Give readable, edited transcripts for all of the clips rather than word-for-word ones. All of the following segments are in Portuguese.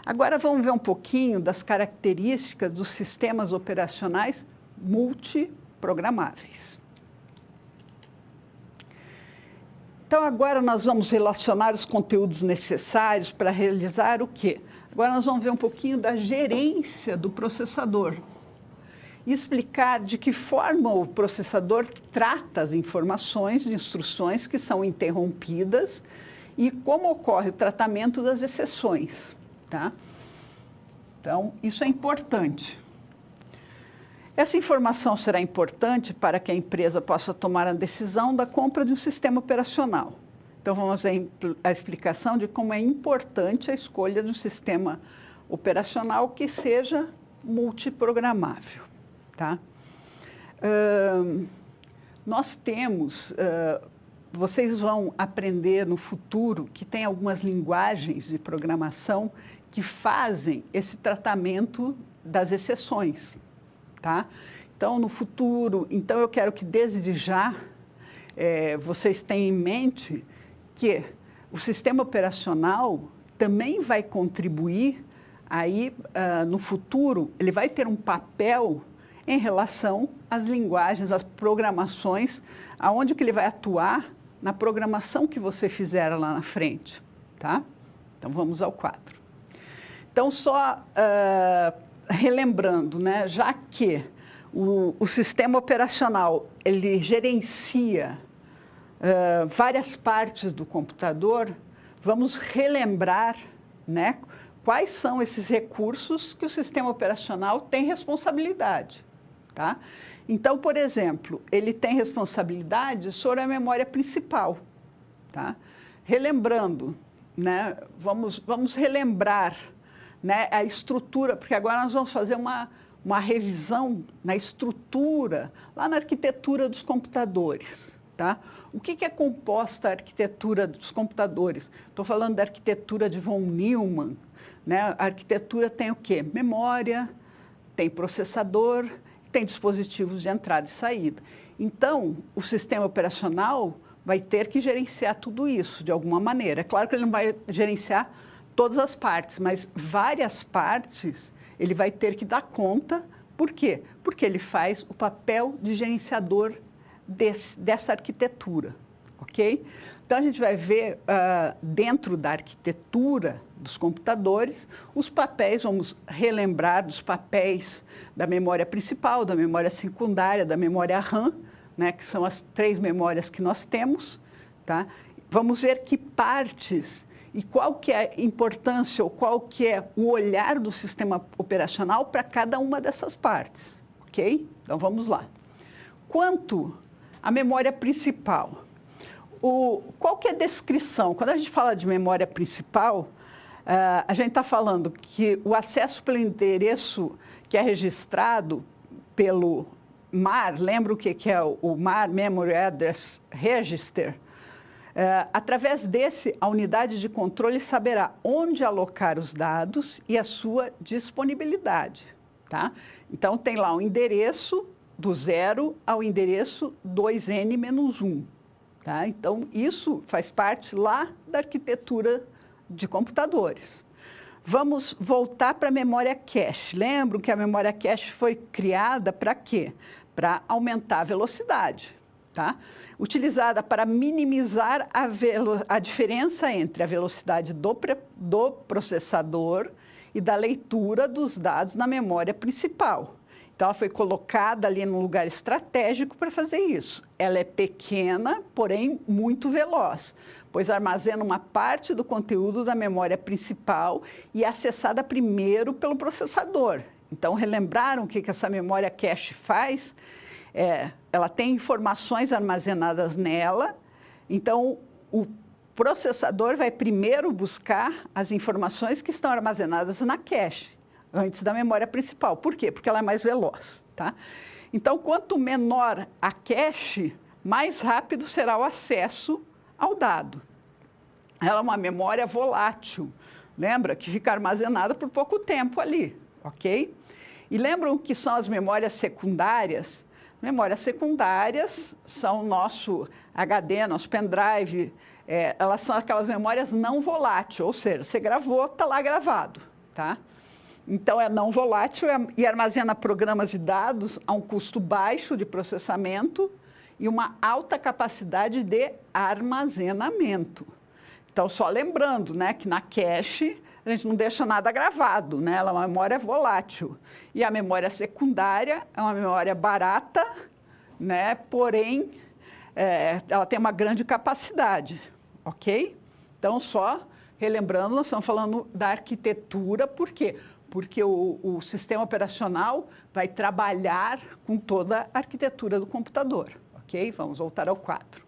Agora vamos ver um pouquinho das características dos sistemas operacionais multiprogramáveis. Então, agora nós vamos relacionar os conteúdos necessários para realizar o quê? Agora nós vamos ver um pouquinho da gerência do processador e explicar de que forma o processador trata as informações de instruções que são interrompidas e como ocorre o tratamento das exceções, tá? Então, isso é importante. Essa informação será importante para que a empresa possa tomar a decisão da compra de um sistema operacional. Então, vamos ver a explicação de como é importante a escolha de um sistema operacional que seja multiprogramável. Tá? Nós temos, vocês vão aprender no futuro que tem algumas linguagens de programação que fazem esse tratamento das exceções. Tá? Então, no futuro, eu quero que desde já vocês tenham em mente que o sistema operacional também vai contribuir, aí, no futuro, ele vai ter um papel em relação às linguagens, às programações, aonde que ele vai atuar na programação que você fizer lá na frente. Tá? Então, vamos ao quadro. Então, só relembrando, né, já que o sistema operacional ele gerencia várias partes do computador, vamos relembrar, né, quais são esses recursos que o sistema operacional tem responsabilidade. Tá? Então, por exemplo, ele tem responsabilidade sobre a memória principal. Tá? Relembrando, né, vamos relembrar, né, a estrutura, porque agora nós vamos fazer uma revisão na estrutura, lá na arquitetura dos computadores. Tá? O que é composta a arquitetura dos computadores? Estou falando da arquitetura de von Neumann. Né? A arquitetura tem o quê? Memória, tem processador, tem dispositivos de entrada e saída. Então, o sistema operacional vai ter que gerenciar tudo isso de alguma maneira. É claro que ele não vai gerenciar todas as partes, mas várias partes ele vai ter que dar conta. Por quê? Porque ele faz o papel de gerenciador dessa arquitetura, ok? Então, a gente vai ver dentro da arquitetura dos computadores os papéis, vamos relembrar dos papéis da memória principal, da memória secundária, da memória RAM, né, que são as 3 memórias que nós temos. Tá? Vamos ver que partes e qual que é a importância ou qual que é o olhar do sistema operacional para cada uma dessas partes, ok? Então, vamos lá. Quanto à memória principal, qual que é a descrição? Quando a gente fala de memória principal, a gente está falando que o acesso pelo endereço que é registrado pelo MAR, lembra o que é o MAR, Memory Address Register? Através desse, a unidade de controle saberá onde alocar os dados e a sua disponibilidade. Tá? Então, tem lá o endereço do 0 ao endereço 2n-1. Tá? Então, isso faz parte lá da arquitetura de computadores. Vamos voltar para a memória cache. Lembram que a memória cache foi criada para quê? Para aumentar a velocidade. Tá? Utilizada para minimizar a diferença entre a velocidade do processador e da leitura dos dados na memória principal. Então, ela foi colocada ali num lugar estratégico para fazer isso. Ela é pequena, porém muito veloz, pois armazena uma parte do conteúdo da memória principal e é acessada primeiro pelo processador. Então, relembraram o que essa memória cache faz? Ela tem informações armazenadas nela, então o processador vai primeiro buscar as informações que estão armazenadas na cache, antes da memória principal. Por quê? Porque ela é mais veloz. Tá? Então, quanto menor a cache, mais rápido será o acesso ao dado. Ela é uma memória volátil, lembra? Que fica armazenada por pouco tempo ali, ok? E lembram que são as memórias secundárias? Memórias secundárias são o nosso HD, nosso pendrive, elas são aquelas memórias não voláteis, ou seja, você gravou, está lá gravado. tá? Então, é não volátil e armazena programas e dados a um custo baixo de processamento e uma alta capacidade de armazenamento. Então, só lembrando, né, que na cache a gente não deixa nada gravado, né? Ela é uma memória volátil. E a memória secundária é uma memória barata, né? Porém, ela tem uma grande capacidade, ok? Então, só relembrando, nós estamos falando da arquitetura, por quê? Porque o sistema operacional vai trabalhar com toda a arquitetura do computador, ok? Vamos voltar ao quadro.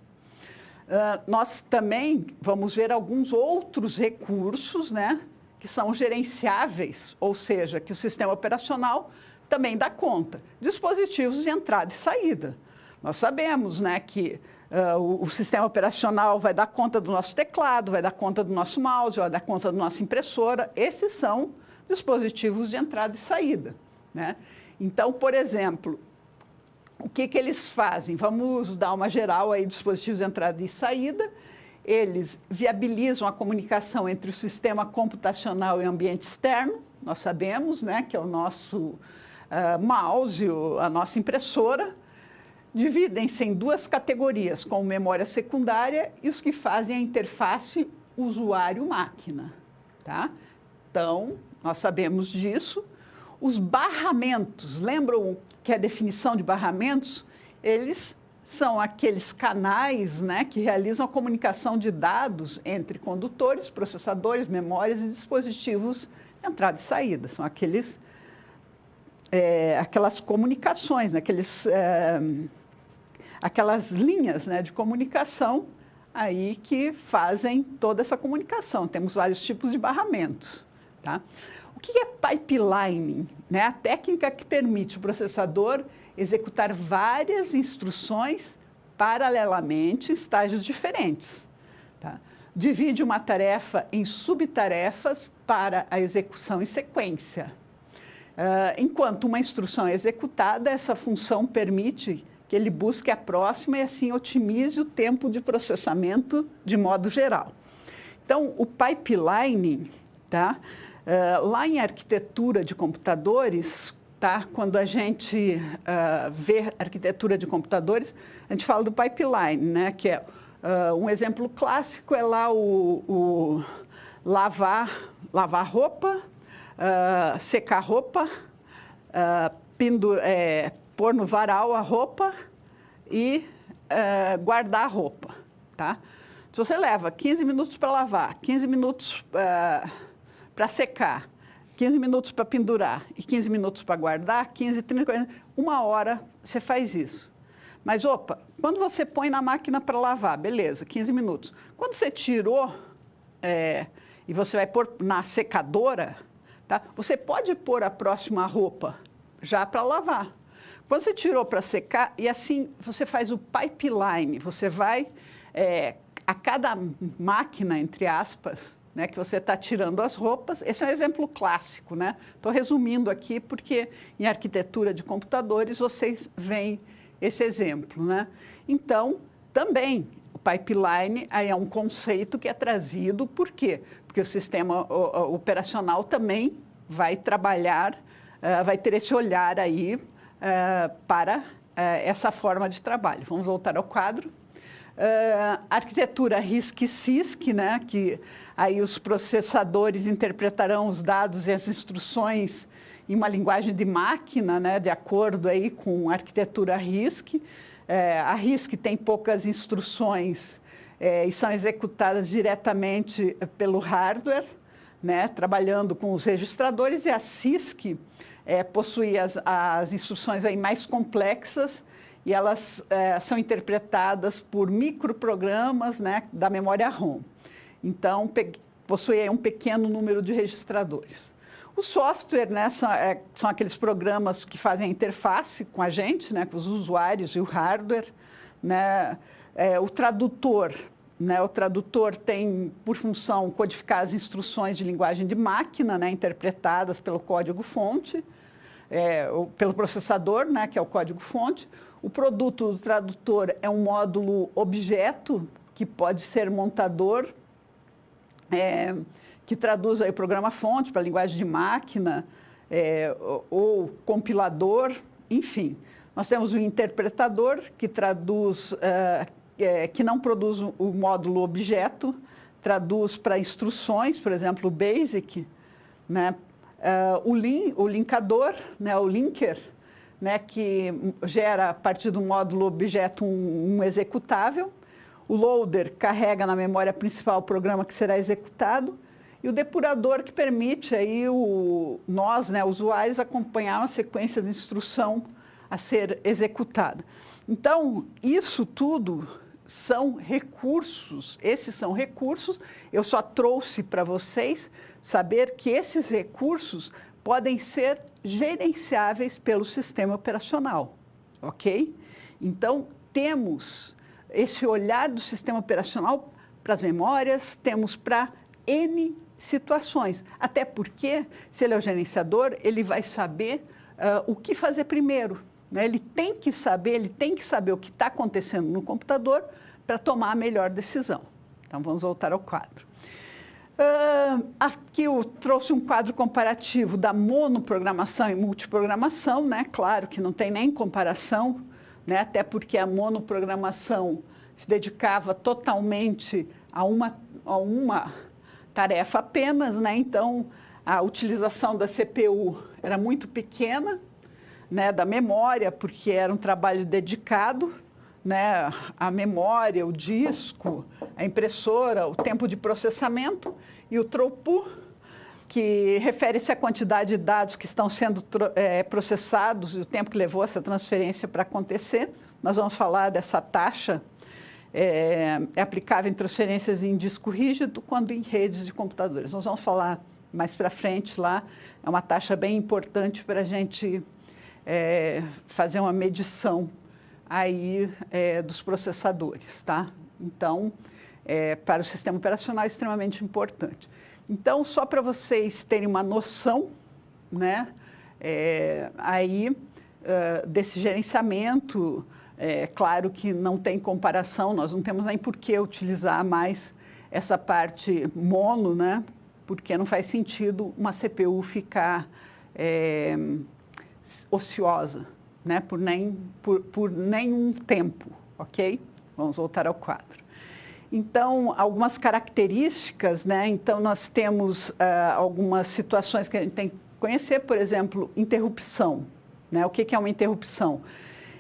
Nós também vamos ver alguns outros recursos, né, que são gerenciáveis, ou seja, que o sistema operacional também dá conta. Dispositivos de entrada e saída. Nós sabemos, né, que o sistema operacional vai dar conta do nosso teclado, vai dar conta do nosso mouse, vai dar conta da nossa impressora. Esses são dispositivos de entrada e saída, né? Então, por exemplo, o que eles fazem? Vamos dar uma geral aí, dispositivos de entrada e saída. Eles viabilizam a comunicação entre o sistema computacional e o ambiente externo. Nós sabemos, né, que é o nosso mouse, a nossa impressora. Dividem-se em duas categorias, como memória secundária e os que fazem a interface usuário-máquina, tá? Então, nós sabemos disso. Os barramentos, lembram que a definição de barramentos, eles são aqueles canais, né, que realizam a comunicação de dados entre condutores, processadores, memórias e dispositivos de entrada e saída. São aquelas comunicações, né, aquelas linhas, né, de comunicação aí que fazem toda essa comunicação. Temos vários tipos de barramentos, tá? O que é pipelining? Né? A técnica que permite o processador executar várias instruções paralelamente em estágios diferentes. Tá? Divide uma tarefa em subtarefas para a execução em sequência. Enquanto uma instrução é executada, essa função permite que ele busque a próxima e assim otimize o tempo de processamento de modo geral. Então, o pipelining, tá? Lá em arquitetura de computadores, tá? Quando a gente vê arquitetura de computadores, a gente fala do pipeline, né? Que é um exemplo clássico é lá o lavar roupa, secar roupa, pôr no varal a roupa e guardar a roupa, tá? Se você leva 15 minutos para lavar, 15 minutos para secar, 15 minutos para pendurar e 15 minutos para guardar, 15, 30, 40, 1 hora você faz isso. Mas, quando você põe na máquina para lavar, beleza, 15 minutos. Quando você tirou e você vai pôr na secadora, tá? Você pode pôr a próxima roupa já para lavar. Quando você tirou para secar, e assim você faz o pipeline, você vai, a cada máquina, entre aspas, né, que você está tirando as roupas, esse é um exemplo clássico, né? Estou resumindo aqui porque em arquitetura de computadores vocês veem esse exemplo, né? Então, também, o pipeline aí é um conceito que é trazido, por quê? Porque o sistema operacional também vai trabalhar, vai ter esse olhar aí para essa forma de trabalho. Vamos voltar ao quadro. Arquitetura RISC-CISC, né, que aí os processadores interpretarão os dados e as instruções em uma linguagem de máquina, né, de acordo aí com a arquitetura RISC. A RISC tem poucas instruções e são executadas diretamente pelo hardware, né, trabalhando com os registradores, e a CISC possui as instruções aí mais complexas, e elas são interpretadas por microprogramas, né, da memória ROM. Então, possui aí um pequeno número de registradores. O software, né, são aqueles programas que fazem a interface com a gente, né, com os usuários e o hardware. Né, o tradutor, né, o tradutor tem por função codificar as instruções de linguagem de máquina, né, interpretadas pelo código-fonte, pelo processador, né, que é o código-fonte. O produto do tradutor é um módulo objeto, que pode ser montador, que traduz aí o programa-fonte para linguagem de máquina, ou compilador, enfim. Nós temos o interpretador, que traduz, que não produz o módulo objeto, traduz para instruções, por exemplo, o BASIC, né? O linkador, né? O linker, né? Que gera, a partir do módulo objeto, um executável. O loader carrega na memória principal o programa que será executado. E o depurador, que permite aí nós, né, usuários, acompanhar uma sequência de instrução a ser executada. Então, isso tudo são recursos, esses são recursos. Eu só trouxe para vocês saber que esses recursos podem ser gerenciáveis pelo sistema operacional, ok? Então, temos esse olhar do sistema operacional para as memórias, temos para N situações, até porque, se ele é o gerenciador, ele vai saber o que fazer primeiro, né? Ele tem que saber o que está acontecendo no computador para tomar a melhor decisão. Então, vamos voltar ao quadro. Aqui eu trouxe um quadro comparativo da monoprogramação e multiprogramação, né? Claro que não tem nem comparação, né? Até porque a monoprogramação se dedicava totalmente a uma tarefa apenas, né? Então, a utilização da CPU era muito pequena, né? Da memória, porque era um trabalho dedicado, né? A memória, o disco, a impressora, o tempo de processamento, e o throughput, que refere-se à quantidade de dados que estão sendo processados e o tempo que levou essa transferência para acontecer. Nós vamos falar dessa taxa aplicável em transferências em disco rígido quando em redes de computadores. Nós vamos falar mais para frente lá, é uma taxa bem importante para a gente fazer uma medição aí dos processadores, tá? Então, para o sistema operacional é extremamente importante. Então, só para vocês terem uma noção, né, desse gerenciamento. Claro que não tem comparação, nós não temos nem por que utilizar mais essa parte mono, né? Porque não faz sentido uma CPU ficar ociosa, né? Por nenhum tempo, ok? Vamos voltar ao quadro. Então, algumas características, né? Então, nós temos algumas situações que a gente tem que conhecer, por exemplo, interrupção, né? O que é uma interrupção?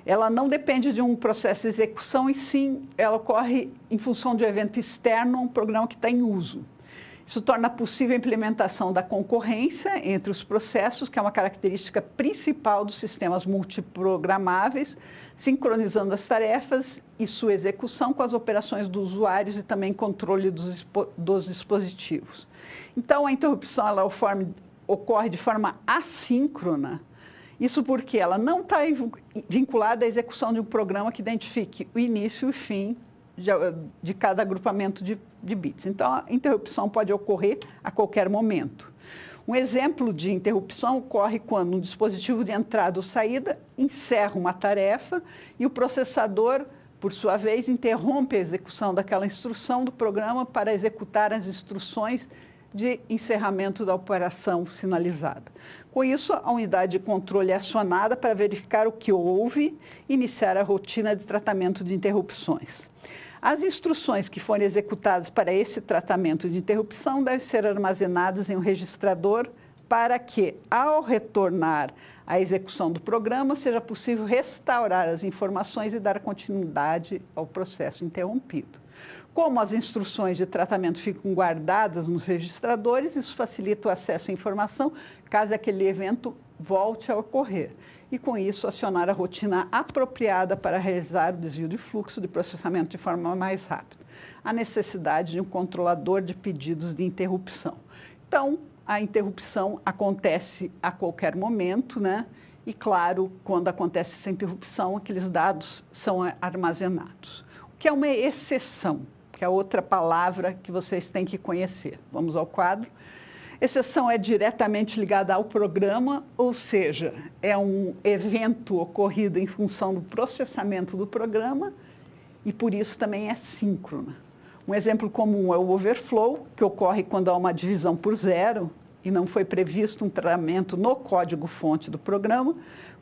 Ela não depende de um processo de execução, e sim, ela ocorre em função de um evento externo a um programa que está em uso. Isso torna possível a implementação da concorrência entre os processos, que é uma característica principal dos sistemas multiprogramáveis, sincronizando as tarefas e sua execução com as operações dos usuários e também controle dos dispositivos. Então, a interrupção ela ocorre de forma assíncrona. Isso porque ela não está vinculada à execução de um programa que identifique o início e o fim de cada agrupamento de bits. Então, a interrupção pode ocorrer a qualquer momento. Um exemplo de interrupção ocorre quando um dispositivo de entrada ou saída encerra uma tarefa e o processador, por sua vez, interrompe a execução daquela instrução do programa para executar as instruções de encerramento da operação sinalizada. Com isso, a unidade de controle é acionada para verificar o que houve e iniciar a rotina de tratamento de interrupções. As instruções que forem executadas para esse tratamento de interrupção devem ser armazenadas em um registrador para que, ao retornar à execução do programa, seja possível restaurar as informações e dar continuidade ao processo interrompido. Como as instruções de tratamento ficam guardadas nos registradores, isso facilita o acesso à informação caso aquele evento volte a ocorrer. E, com isso, acionar a rotina apropriada para realizar o desvio de fluxo de processamento de forma mais rápida. A necessidade de um controlador de pedidos de interrupção. Então, a interrupção acontece a qualquer momento, né? E, claro, quando acontece essa interrupção, aqueles dados são armazenados. O que é uma exceção? Que é outra palavra que vocês têm que conhecer. Vamos ao quadro. Exceção é diretamente ligada ao programa, ou seja, é um evento ocorrido em função do processamento do programa e, por isso, também é síncrona. Um exemplo comum é o overflow, que ocorre quando há uma divisão por zero e não foi previsto um tratamento no código-fonte do programa.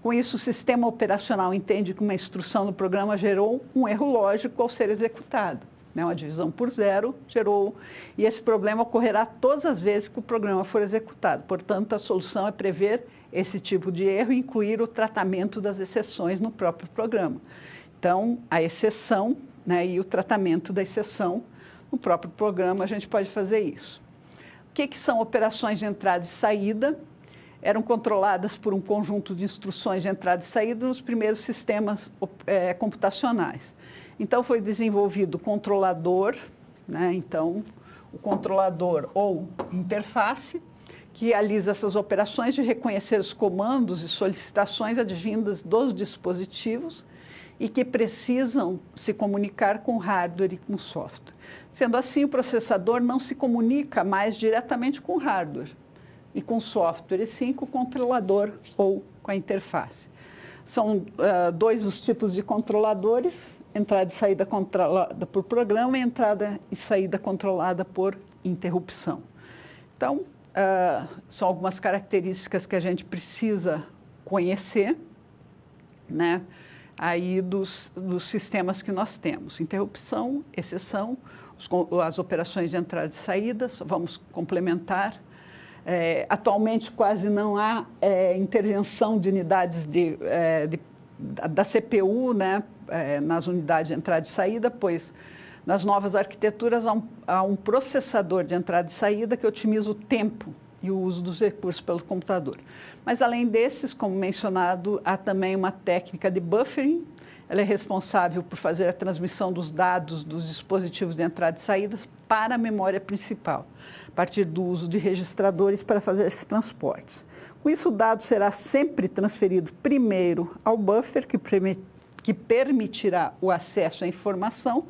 Com isso, o sistema operacional entende que uma instrução no programa gerou um erro lógico ao ser executado. Uma divisão por zero gerou, e esse problema ocorrerá todas as vezes que o programa for executado. Portanto, a solução é prever esse tipo de erro e incluir o tratamento das exceções no próprio programa. Então, a exceção, e o tratamento da exceção no próprio programa, a gente pode fazer isso. O que são operações de entrada e saída? Eram controladas por um conjunto de instruções de entrada e saída nos primeiros sistemas computacionais. Então, foi desenvolvido o controlador, então, o controlador ou interface, que realiza essas operações de reconhecer os comandos e solicitações advindas dos dispositivos e que precisam se comunicar com hardware e com software. Sendo assim, o processador não se comunica mais diretamente com o hardware e com o software, e sim com o controlador ou com a interface. São dois os tipos de controladores: entrada e saída controlada por programa e entrada e saída controlada por interrupção. Então, são algumas características que a gente precisa conhecer, aí dos sistemas que nós temos: interrupção, exceção, as operações de entrada e saída. Vamos complementar. Atualmente, quase não há intervenção de unidades da CPU, nas unidades de entrada e saída, pois nas novas arquiteturas há um processador de entrada e saída que otimiza o tempo e o uso dos recursos pelo computador. Mas, além desses, como mencionado, há também uma técnica de buffering. Ela é responsável por fazer a transmissão dos dados dos dispositivos de entrada e saída para a memória principal, a partir do uso de registradores para fazer esses transportes. Com isso, o dado será sempre transferido primeiro ao buffer, que permitirá o acesso à informação,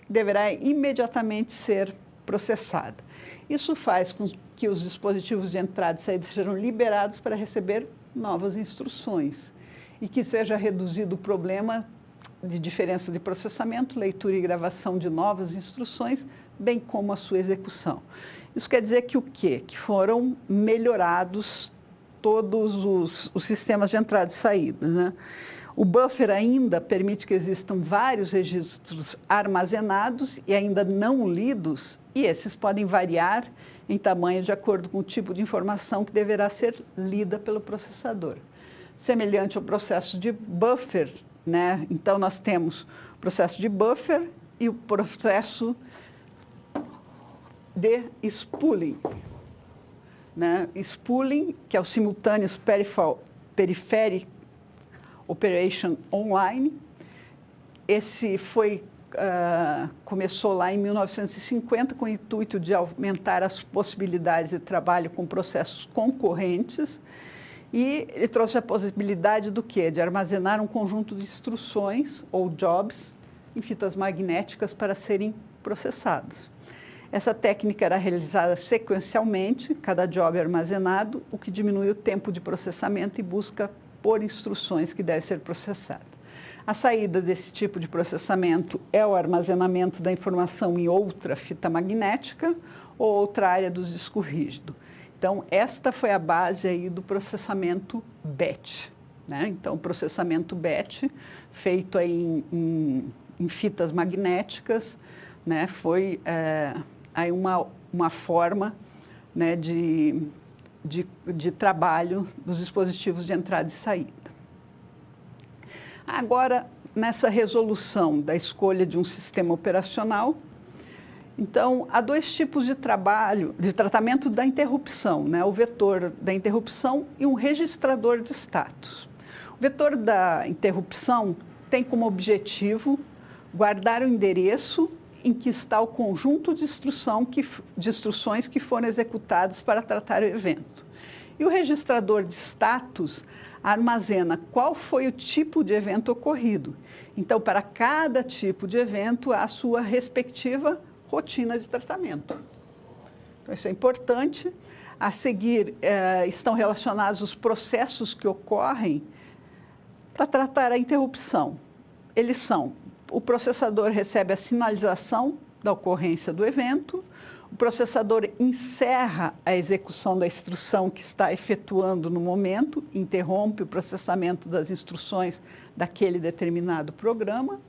que deverá imediatamente ser processada. Isso faz com que os dispositivos de entrada e saída sejam liberados para receber novas instruções e que seja reduzido o problema de diferença de processamento, leitura e gravação de novas instruções, bem como a sua execução. Isso quer dizer que o quê? Que foram melhorados todos os sistemas de entrada e saída, O buffer ainda permite que existam vários registros armazenados e ainda não lidos, e esses podem variar em tamanho de acordo com o tipo de informação que deverá ser lida pelo processador. Semelhante ao processo de buffer, então nós temos o processo de buffer e o processo de spooling. Spooling, que é o Simultaneous Peripheral Operation Online. Esse começou lá em 1950 com o intuito de aumentar as possibilidades de trabalho com processos concorrentes, e ele trouxe a possibilidade do quê? De armazenar um conjunto de instruções ou jobs em fitas magnéticas para serem processados. Essa técnica era realizada sequencialmente, cada job é armazenado, o que diminui o tempo de processamento e busca por instruções que devem ser processadas. A saída desse tipo de processamento é o armazenamento da informação em outra fita magnética ou outra área do disco rígido. Então, esta foi a base aí do processamento batch. Então, o processamento batch, feito aí em fitas magnéticas, foi aí uma forma de trabalho dos dispositivos de entrada e saída. Agora, nessa resolução da escolha de um sistema operacional, então, há dois tipos de tratamento da interrupção, o vetor da interrupção e um registrador de status. O vetor da interrupção tem como objetivo guardar o endereço em que está o conjunto de instruções que foram executadas para tratar o evento. E o registrador de status armazena qual foi o tipo de evento ocorrido. Então, para cada tipo de evento, há a sua respectiva rotina de tratamento. Então, isso é importante. A seguir, estão relacionados os processos que ocorrem para tratar a interrupção. Eles são: o processador recebe a sinalização da ocorrência do evento, o processador encerra a execução da instrução que está efetuando no momento, interrompe o processamento das instruções daquele determinado programa.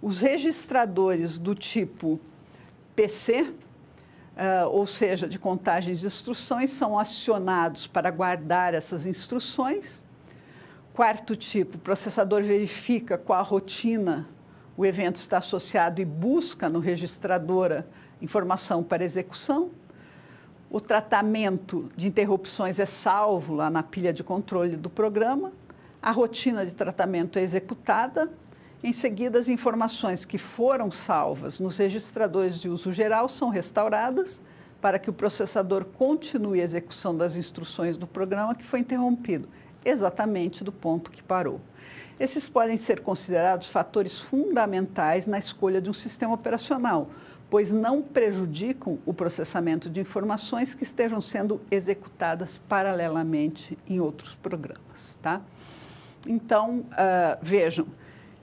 Os registradores do tipo PC, ou seja, de contagem de instruções, são acionados para guardar essas instruções. Quarto tipo, o processador verifica qual a rotina o evento está associado e busca no registrador informação para execução. O tratamento de interrupções é salvo lá na pilha de controle do programa. A rotina de tratamento é executada. Em seguida, as informações que foram salvas nos registradores de uso geral são restauradas para que o processador continue a execução das instruções do programa que foi interrompido, exatamente do ponto que parou. Esses podem ser considerados fatores fundamentais na escolha de um sistema operacional, pois não prejudicam o processamento de informações que estejam sendo executadas paralelamente em outros programas, tá? Então, vejam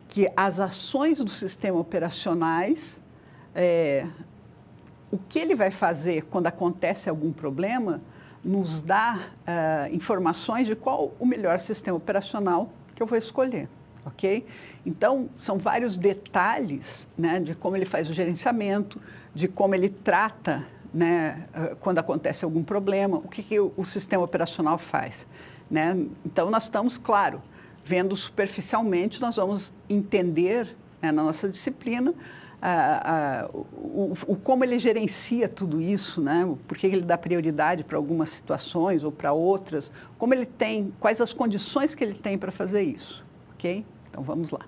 que as ações do sistema operacionais, o que ele vai fazer quando acontece algum problema, nos dá informações de qual o melhor sistema operacional que eu vou escolher, ok? Então, são vários detalhes, né, de como ele faz o gerenciamento, de como ele trata, né, quando acontece algum problema, o que o sistema operacional faz, né? Então, nós estamos, claro, vendo superficialmente, nós vamos entender, né, na nossa disciplina como ele gerencia tudo isso, né? Por que ele dá prioridade para algumas situações ou para outras, como ele tem, quais as condições que ele tem para fazer isso, ok? Então, vamos lá.